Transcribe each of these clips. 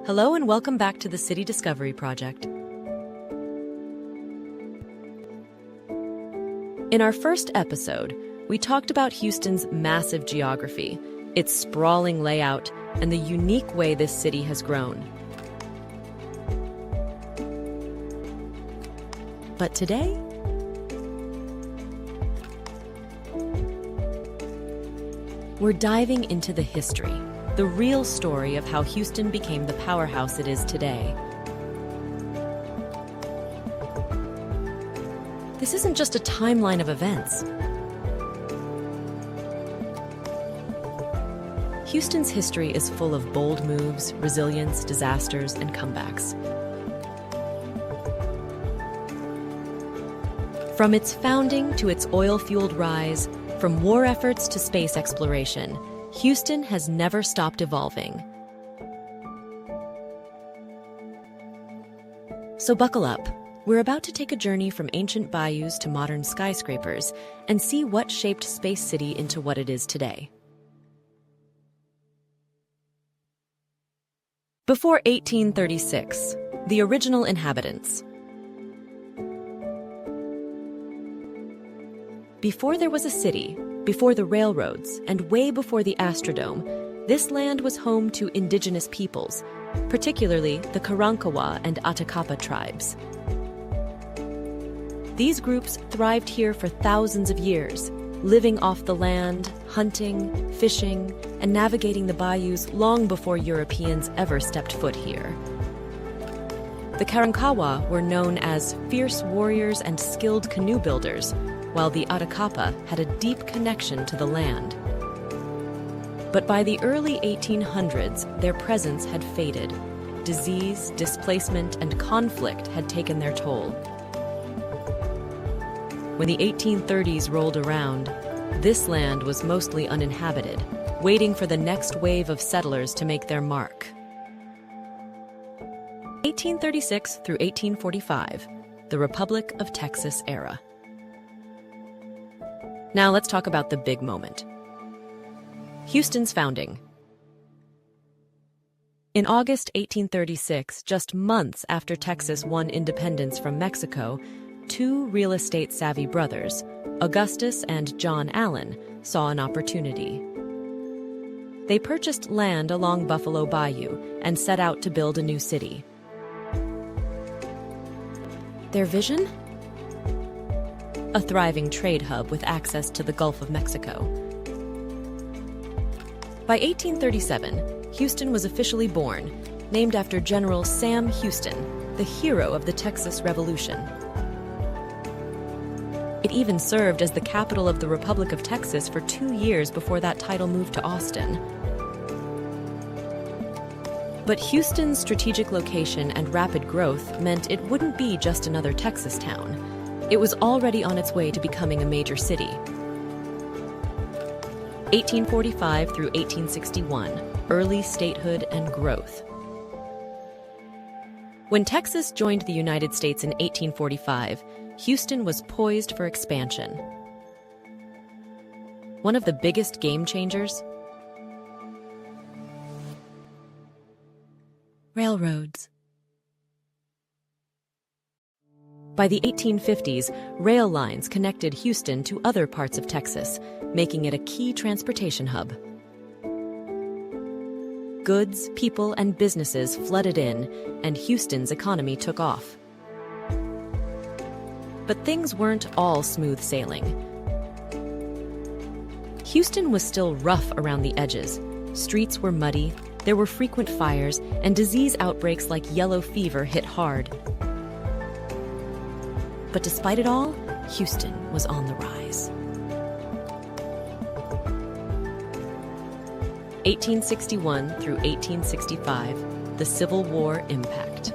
Hello and welcome back to the City Discovery Project. In our first episode, we talked about Houston's massive geography, its sprawling layout, and the unique way this city has grown. But today, we're diving into the history, the real story of how Houston became the powerhouse it is today. This isn't just a timeline of events. Houston's history is full of bold moves, resilience, disasters, and comebacks. From its founding to its oil-fueled rise, from war efforts to space exploration, Houston has never stopped evolving. So buckle up. We're about to take a journey from ancient bayous to modern skyscrapers and see what shaped Space City into what it is today. Before 1836, the original inhabitants. Before there was a city, before the railroads, and way before the Astrodome, this land was home to indigenous peoples, particularly the Karankawa and Atacapa tribes. These groups thrived here for thousands of years, living off the land, hunting, fishing, and navigating the bayous long before Europeans ever stepped foot here. The Karankawa were known as fierce warriors and skilled canoe builders, while the Atacapa had a deep connection to the land. But by the early 1800s, their presence had faded. Disease, displacement, and conflict had taken their toll. When the 1830s rolled around, this land was mostly uninhabited, waiting for the next wave of settlers to make their mark. 1836 through 1845, the Republic of Texas era. Now let's talk about the big moment. Houston's founding. In August 1836, just months after Texas won independence from Mexico, two real estate-savvy brothers, Augustus and John Allen, saw an opportunity. They purchased land along Buffalo Bayou and set out to build a new city. Their vision? A thriving trade hub with access to the Gulf of Mexico. By 1837, Houston was officially born, named after General Sam Houston, the hero of the Texas Revolution. It even served as the capital of the Republic of Texas for 2 years before that title moved to Austin. But Houston's strategic location and rapid growth meant it wouldn't be just another Texas town. It was already on its way to becoming a major city. 1845 through 1861, early statehood and growth. When Texas joined the United States in 1845, Houston was poised for expansion. One of the biggest game changers? Railroads. By the 1850s, rail lines connected Houston to other parts of Texas, making it a key transportation hub. Goods, people, and businesses flooded in, and Houston's economy took off. But things weren't all smooth sailing. Houston was still rough around the edges. Streets were muddy, there were frequent fires, and disease outbreaks like yellow fever hit hard. But despite it all, Houston was on the rise. 1861 through 1865, the Civil War impact.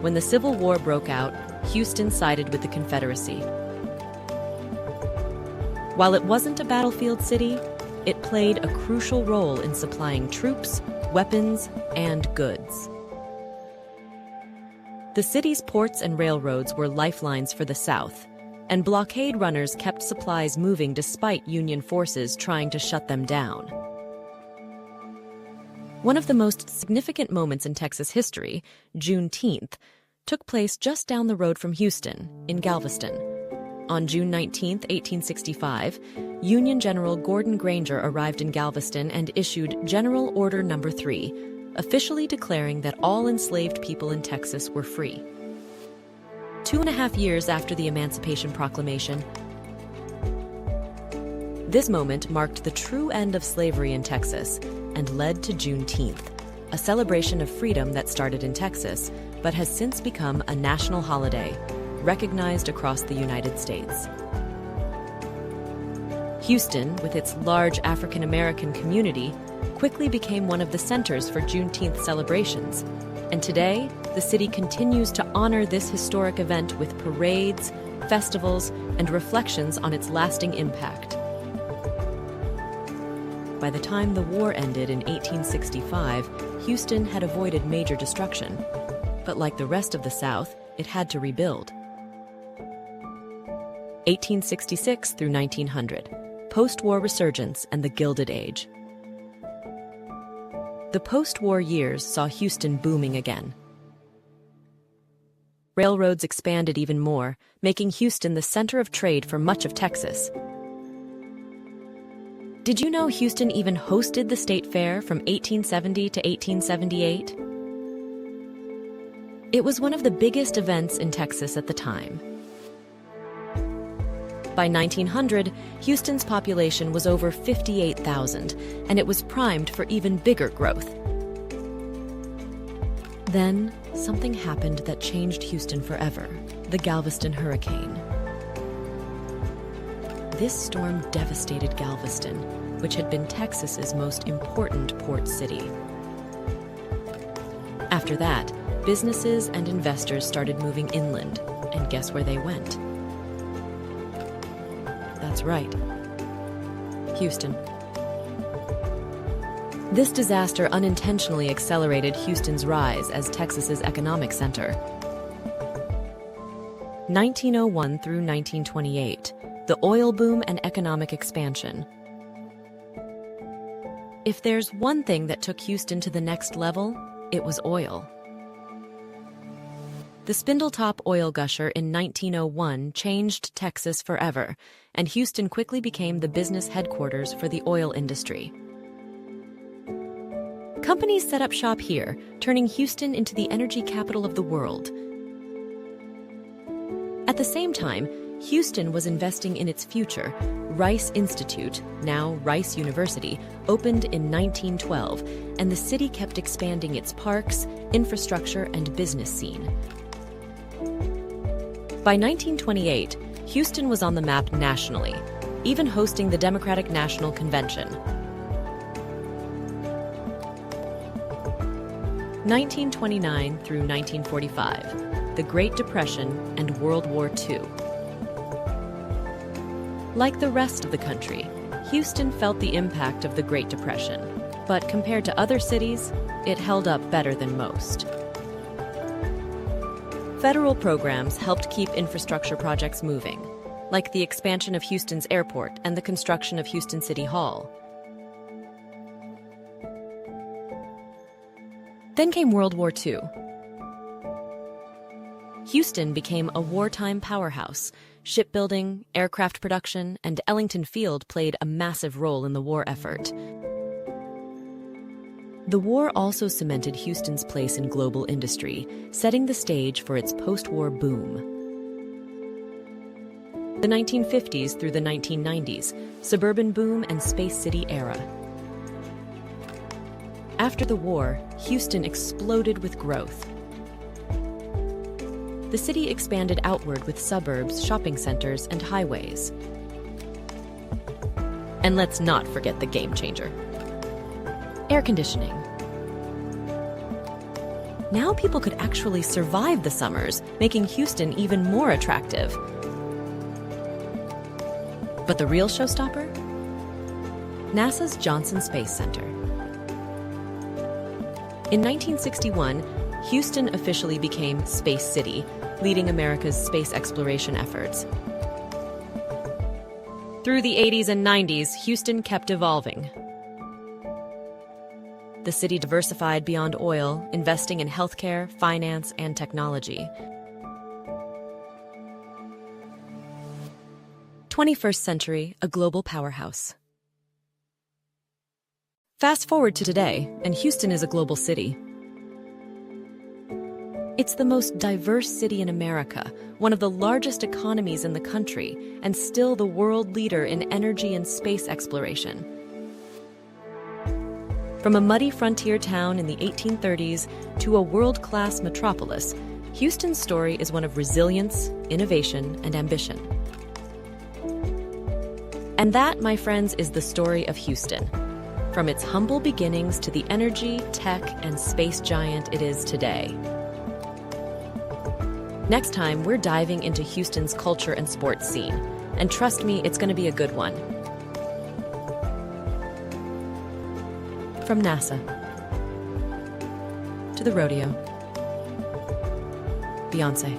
When the Civil War broke out, Houston sided with the Confederacy. While it wasn't a battlefield city, it played a crucial role in supplying troops, weapons, and goods. The city's ports and railroads were lifelines for the South, and blockade runners kept supplies moving despite Union forces trying to shut them down. One of the most significant moments in Texas history, Juneteenth, took place just down the road from Houston, in Galveston. On June 19, 1865, Union General Gordon Granger arrived in Galveston and issued General Order No. 3, officially declaring that all enslaved people in Texas were free. 2.5 years after the Emancipation Proclamation, this moment marked the true end of slavery in Texas and led to Juneteenth, a celebration of freedom that started in Texas but has since become a national holiday, recognized across the United States. Houston, with its large African American community, quickly became one of the centers for Juneteenth celebrations, and today, the city continues to honor this historic event with parades, festivals, and reflections on its lasting impact. By the time the war ended in 1865, Houston had avoided major destruction, but like the rest of the South, it had to rebuild. 1866 through 1900, post-war resurgence and the Gilded Age. The post-war years saw Houston booming again. Railroads expanded even more, making Houston the center of trade for much of Texas. Did you know Houston even hosted the state fair from 1870 to 1878? It was one of the biggest events in Texas at the time. By 1900, Houston's population was over 58,000, and it was primed for even bigger growth. Then, something happened that changed Houston forever: the Galveston hurricane. This storm devastated Galveston, which had been Texas's most important port city. After that, businesses and investors started moving inland, and guess where they went? That's right, Houston. This disaster unintentionally accelerated Houston's rise as Texas's economic center. 1901 through 1928, the oil boom and economic expansion. If there's one thing that took Houston to the next level, it was oil. The Spindletop oil gusher in 1901 changed Texas forever, and Houston quickly became the business headquarters for the oil industry. Companies set up shop here, turning Houston into the energy capital of the world. At the same time, Houston was investing in its future. Rice Institute, now Rice University, opened in 1912, and the city kept expanding its parks, infrastructure, and business scene. By 1928, Houston was on the map nationally, even hosting the Democratic National Convention. 1929 through 1945, the Great Depression and World War II. Like the rest of the country, Houston felt the impact of the Great Depression, but compared to other cities, it held up better than most. Federal programs helped keep infrastructure projects moving, like the expansion of Houston's airport and the construction of Houston City Hall. Then came World War II. Houston became a wartime powerhouse. Shipbuilding, aircraft production, and Ellington Field played a massive role in the war effort. The war also cemented Houston's place in global industry, setting the stage for its post-war boom. The 1950s through the 1990s, suburban boom and Space City era. After the war, Houston exploded with growth. The city expanded outward with suburbs, shopping centers, and highways. And let's not forget the game changer: air conditioning. Now people could actually survive the summers, making Houston even more attractive. But the real showstopper? NASA's Johnson Space Center. In 1961, Houston officially became Space City, leading America's space exploration efforts. Through the 80s and 90s, Houston kept evolving. The city diversified beyond oil, investing in healthcare, finance, and technology. 21st century, a global powerhouse. Fast forward to today, and Houston is a global city. It's the most diverse city in America, one of the largest economies in the country, and still the world leader in energy and space exploration. From a muddy frontier town in the 1830s to a world-class metropolis, Houston's story is one of resilience, innovation, and ambition. And that, my friends, is the story of Houston. From its humble beginnings to the energy, tech, and space giant it is today. Next time, we're diving into Houston's culture and sports scene. And trust me, it's going to be a good one. From NASA to the rodeo, Beyonce,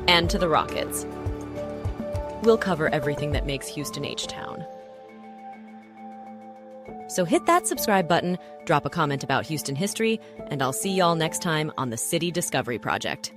and to the Rockets. We'll cover everything that makes Houston H-Town. So hit that subscribe button, drop a comment about Houston history, and I'll see y'all next time on the City Discovery Project.